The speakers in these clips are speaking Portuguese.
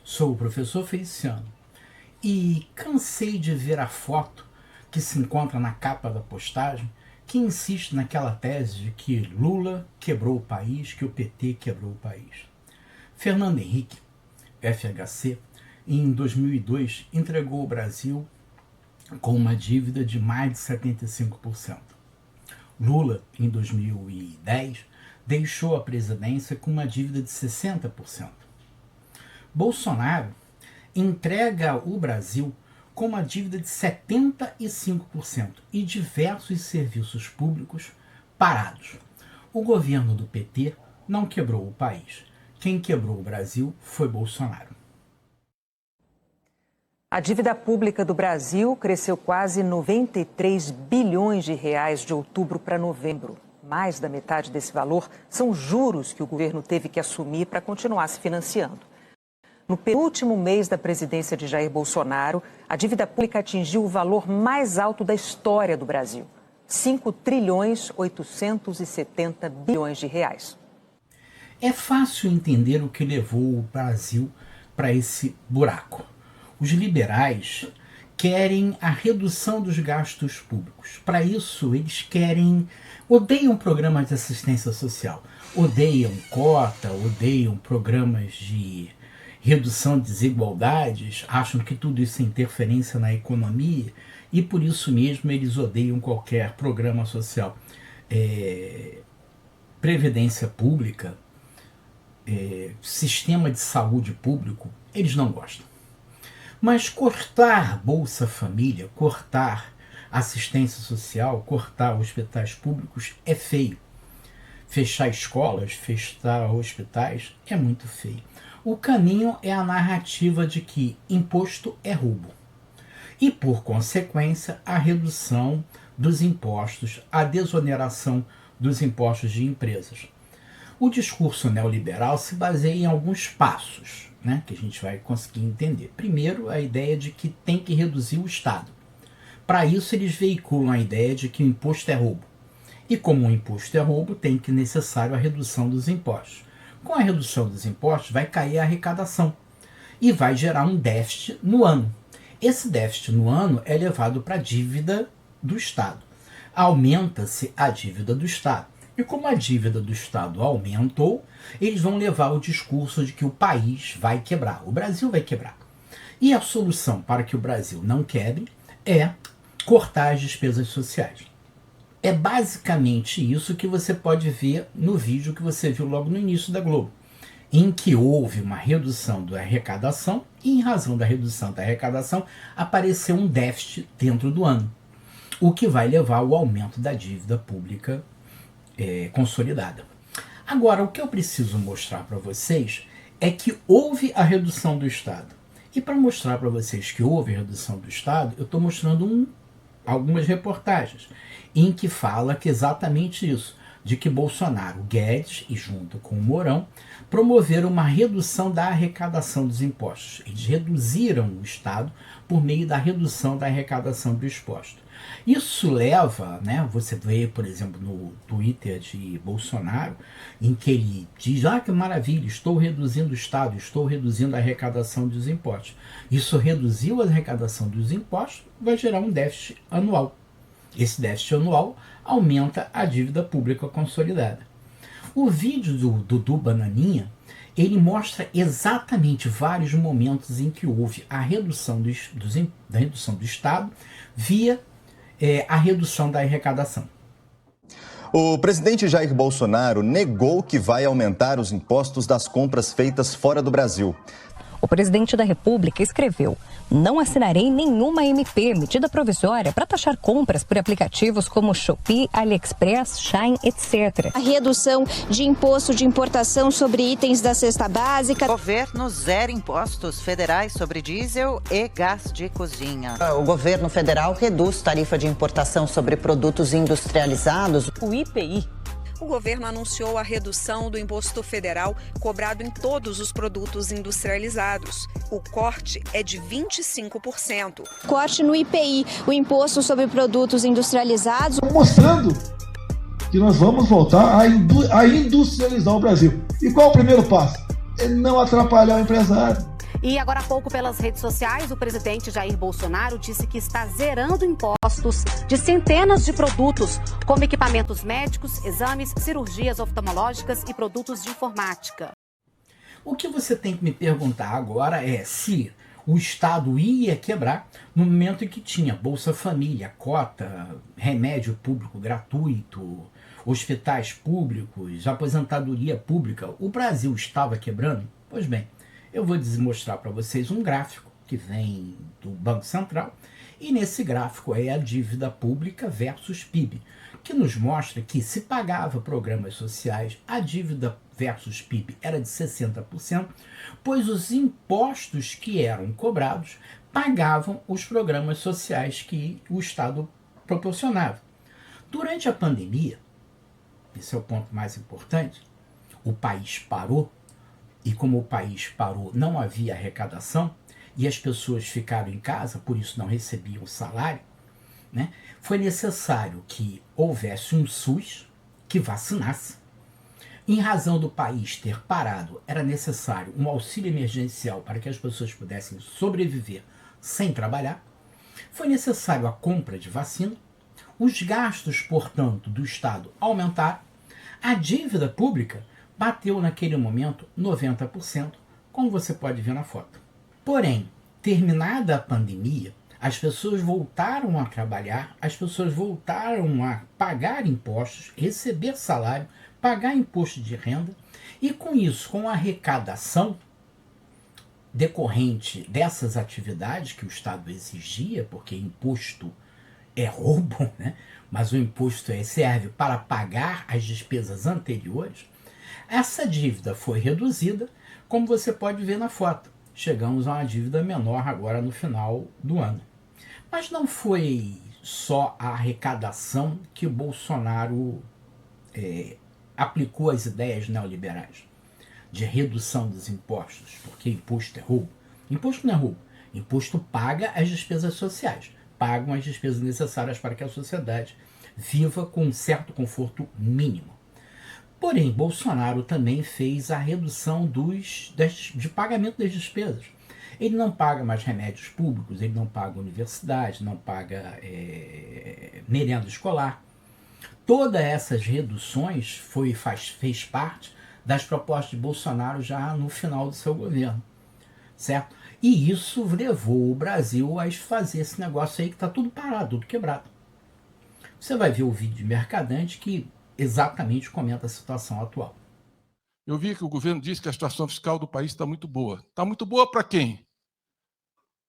Sou o professor Feliciano e cansei de ver a foto que se encontra na capa da postagem que insiste naquela tese de que Lula quebrou o país, que o PT quebrou o país. Fernando Henrique, FHC, em 2002 entregou o Brasil com uma dívida de mais de 75%. Lula, em 2010, deixou a presidência com uma dívida de 60%. Bolsonaro entrega o Brasil com uma dívida de 75% e diversos serviços públicos parados. O governo do PT não quebrou o país. Quem quebrou o Brasil foi Bolsonaro. A dívida pública do Brasil cresceu quase 93 bilhões de reais de outubro para novembro. Mais da metade desse valor são juros que o governo teve que assumir para continuar se financiando. No penúltimo mês da presidência de Jair Bolsonaro, a dívida pública atingiu o valor mais alto da história do Brasil, 5 trilhões 870 bilhões de reais. É fácil entender o que levou o Brasil para esse buraco. Os liberais querem a redução dos gastos públicos. Para isso, eles odeiam programas de assistência social, odeiam cota, odeiam programas de redução de desigualdades, acham que tudo isso é interferência na economia e por isso mesmo eles odeiam qualquer programa social. Previdência pública, sistema de saúde público, eles não gostam. Mas cortar Bolsa Família, cortar assistência social, cortar hospitais públicos é feio. Fechar escolas, fechar hospitais é muito feio. O caminho é a narrativa de que imposto é roubo. E, por consequência, a redução dos impostos, a desoneração dos impostos de empresas. O discurso neoliberal se baseia em alguns passos, que a gente vai conseguir entender. Primeiro, a ideia de que tem que reduzir o Estado. Para isso, eles veiculam a ideia de que o imposto é roubo. E como o imposto é roubo, tem que necessário a redução dos impostos. Com a redução dos impostos, vai cair a arrecadação e vai gerar um déficit no ano. Esse déficit no ano é levado para a dívida do Estado. Aumenta-se a dívida do Estado. E como a dívida do Estado aumentou, eles vão levar o discurso de que o país vai quebrar, o Brasil vai quebrar. E a solução para que o Brasil não quebre é cortar as despesas sociais. É basicamente isso que você pode ver no vídeo que você viu logo no início da Globo, em que houve uma redução da arrecadação e, em razão da redução da arrecadação, apareceu um déficit dentro do ano, o que vai levar ao aumento da dívida pública consolidada. Agora, o que eu preciso mostrar para vocês é que houve a redução do Estado. E para mostrar para vocês que houve a redução do Estado, eu estou mostrando algumas reportagens em que fala que exatamente isso, de que Bolsonaro, Guedes e junto com o Mourão promoveram uma redução da arrecadação dos impostos. Eles reduziram o Estado por meio da redução da arrecadação do imposto. Isso leva, você vê, por exemplo, no Twitter de Bolsonaro, em que ele diz, que maravilha, estou reduzindo o Estado, estou reduzindo a arrecadação dos impostos. Isso reduziu a arrecadação dos impostos, vai gerar um déficit anual. Esse déficit anual aumenta a dívida pública consolidada. O vídeo do Dudu Bananinha, ele mostra exatamente vários momentos em que houve a redução da redução do Estado via a redução da arrecadação. O presidente Jair Bolsonaro negou que vai aumentar os impostos das compras feitas fora do Brasil. O presidente da República escreveu: não assinarei nenhuma MP, medida provisória, para taxar compras por aplicativos como Shopee, AliExpress, Shein, etc. A redução de imposto de importação sobre itens da cesta básica. O governo zera impostos federais sobre diesel e gás de cozinha. O governo federal reduz tarifa de importação sobre produtos industrializados. O IPI. O governo anunciou a redução do imposto federal cobrado em todos os produtos industrializados. O corte é de 25%. Corte no IPI, o imposto sobre produtos industrializados. Mostrando que nós vamos voltar a industrializar o Brasil. E qual é o primeiro passo? É não atrapalhar o empresário. E agora há pouco, pelas redes sociais, o presidente Jair Bolsonaro disse que está zerando impostos de centenas de produtos, como equipamentos médicos, exames, cirurgias oftalmológicas e produtos de informática. O que você tem que me perguntar agora é se o Estado ia quebrar no momento em que tinha Bolsa Família, cota, remédio público gratuito, hospitais públicos, aposentadoria pública. O Brasil estava quebrando? Pois bem, eu vou mostrar para vocês um gráfico que vem do Banco Central, e nesse gráfico é a dívida pública versus PIB, que nos mostra que se pagava programas sociais, a dívida versus PIB era de 60%, pois os impostos que eram cobrados pagavam os programas sociais que o Estado proporcionava. Durante a pandemia, esse é o ponto mais importante, o país parou, e como o país parou, não havia arrecadação, e as pessoas ficaram em casa, por isso não recebiam salário, né? Foi necessário que houvesse um SUS que vacinasse. Em razão do país ter parado, era necessário um auxílio emergencial para que as pessoas pudessem sobreviver sem trabalhar. Foi necessário a compra de vacina. Os gastos, portanto, do Estado aumentaram. A dívida pública bateu naquele momento 90%, como você pode ver na foto. Porém, terminada a pandemia, as pessoas voltaram a trabalhar, as pessoas voltaram a pagar impostos, receber salário, pagar imposto de renda, e com isso, com a arrecadação decorrente dessas atividades que o Estado exigia, porque imposto é roubo, né? Mas o imposto serve para pagar as despesas anteriores, essa dívida foi reduzida, como você pode ver na foto. Chegamos a uma dívida menor agora no final do ano. Mas não foi só a arrecadação que o Bolsonaro aplicou as ideias neoliberais de redução dos impostos, porque imposto é roubo. Imposto não é roubo. Imposto paga as despesas sociais, pagam as despesas necessárias para que a sociedade viva com um certo conforto mínimo. Porém, Bolsonaro também fez a redução de pagamento das despesas. Ele não paga mais remédios públicos, ele não paga universidade, não paga merenda escolar. Todas essas reduções fez parte das propostas de Bolsonaro já no final do seu governo, certo? E isso levou o Brasil a fazer esse negócio aí que está tudo parado, tudo quebrado. Você vai ver o vídeo de Mercadante que exatamente comenta a situação atual. Eu vi que o governo disse que a situação fiscal do país está muito boa. Está muito boa para quem?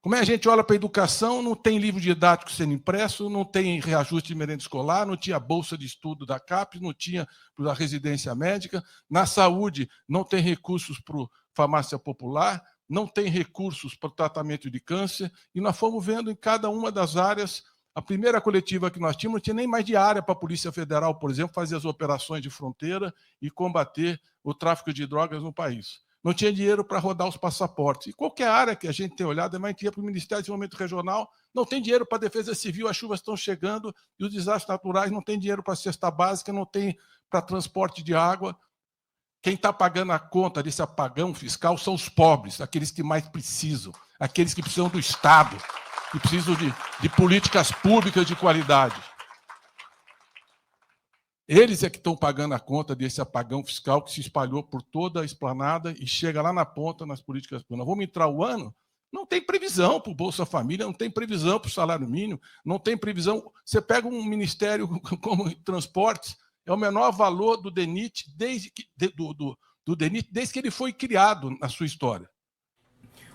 Como é que a gente olha para a educação, não tem livro didático sendo impresso, não tem reajuste de merenda escolar, não tinha bolsa de estudo da CAPES, não tinha para a residência médica, na saúde não tem recursos para a farmácia popular, não tem recursos para o tratamento de câncer, e nós fomos vendo em cada uma das áreas. A primeira coletiva que nós tínhamos não tinha nem mais diária para a Polícia Federal, por exemplo, fazer as operações de fronteira e combater o tráfico de drogas no país. Não tinha dinheiro para rodar os passaportes. E qualquer área que a gente tem olhado, vai ter para o Ministério de Desenvolvimento Regional, não tem dinheiro para a Defesa Civil, as chuvas estão chegando e os desastres naturais, não tem dinheiro para a cesta básica, não tem para transporte de água. Quem está pagando a conta desse apagão fiscal são os pobres, aqueles que mais precisam, aqueles que precisam do Estado, que precisam de políticas públicas de qualidade. Eles é que estão pagando a conta desse apagão fiscal que se espalhou por toda a esplanada e chega lá na ponta nas políticas públicas. Nós vamos entrar o ano, não tem previsão para o Bolsa Família, não tem previsão para o salário mínimo, não tem previsão. Você pega um ministério como transportes, é o menor valor do DENIT desde que ele foi criado na sua história.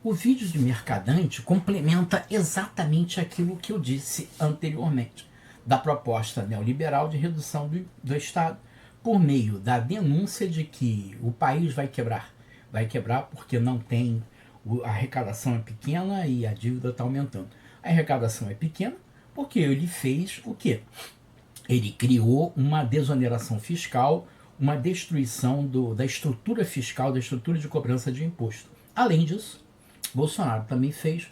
O vídeo de Mercadante complementa exatamente aquilo que eu disse anteriormente, da proposta neoliberal de redução do Estado, por meio da denúncia de que o país vai quebrar. Vai quebrar porque não tem, a arrecadação é pequena e a dívida está aumentando. A arrecadação é pequena porque ele fez o quê? Ele criou uma desoneração fiscal, uma destruição da estrutura fiscal, da estrutura de cobrança de imposto. Além disso, Bolsonaro também fez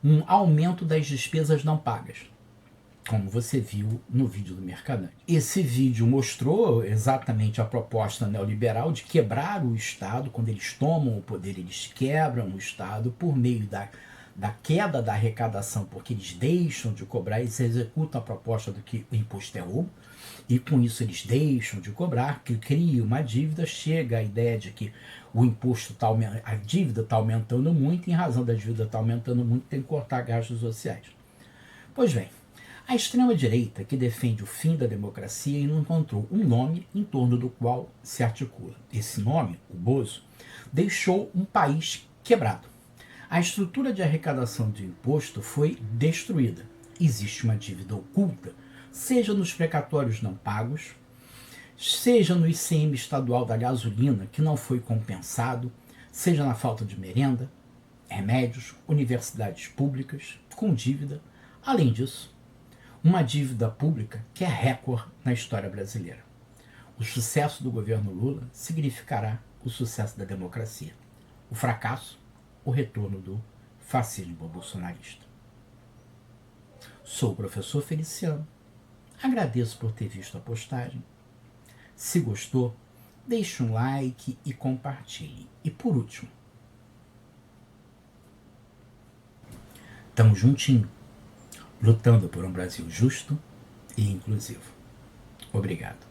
um aumento das despesas não pagas. como você viu no vídeo do Mercadante. Esse vídeo mostrou exatamente a proposta neoliberal de quebrar o Estado. Quando eles tomam o poder, eles quebram o Estado por meio da queda da arrecadação, porque eles deixam de cobrar, eles executam a proposta de que o imposto é roubo, e com isso eles deixam de cobrar, que cria uma dívida, chega a ideia de que o imposto a dívida está aumentando muito, e em razão da dívida estar aumentando muito, tem que cortar gastos sociais. Pois bem, a extrema-direita, que defende o fim da democracia, não encontrou um nome em torno do qual se articula. Esse nome, o Bozo, deixou um país quebrado. A estrutura de arrecadação de imposto foi destruída. Existe uma dívida oculta, seja nos precatórios não pagos, seja no ICM estadual da gasolina, que não foi compensado, seja na falta de merenda, remédios, universidades públicas com dívida. Além disso, uma dívida pública que é recorde na história brasileira. O sucesso do governo Lula significará o sucesso da democracia. O fracasso, o retorno do fascismo bolsonarista. Sou o professor Feliciano. Agradeço por ter visto a postagem. Se gostou, deixe um like e compartilhe. E por último, tamo juntinho, lutando por um Brasil justo e inclusivo. Obrigado.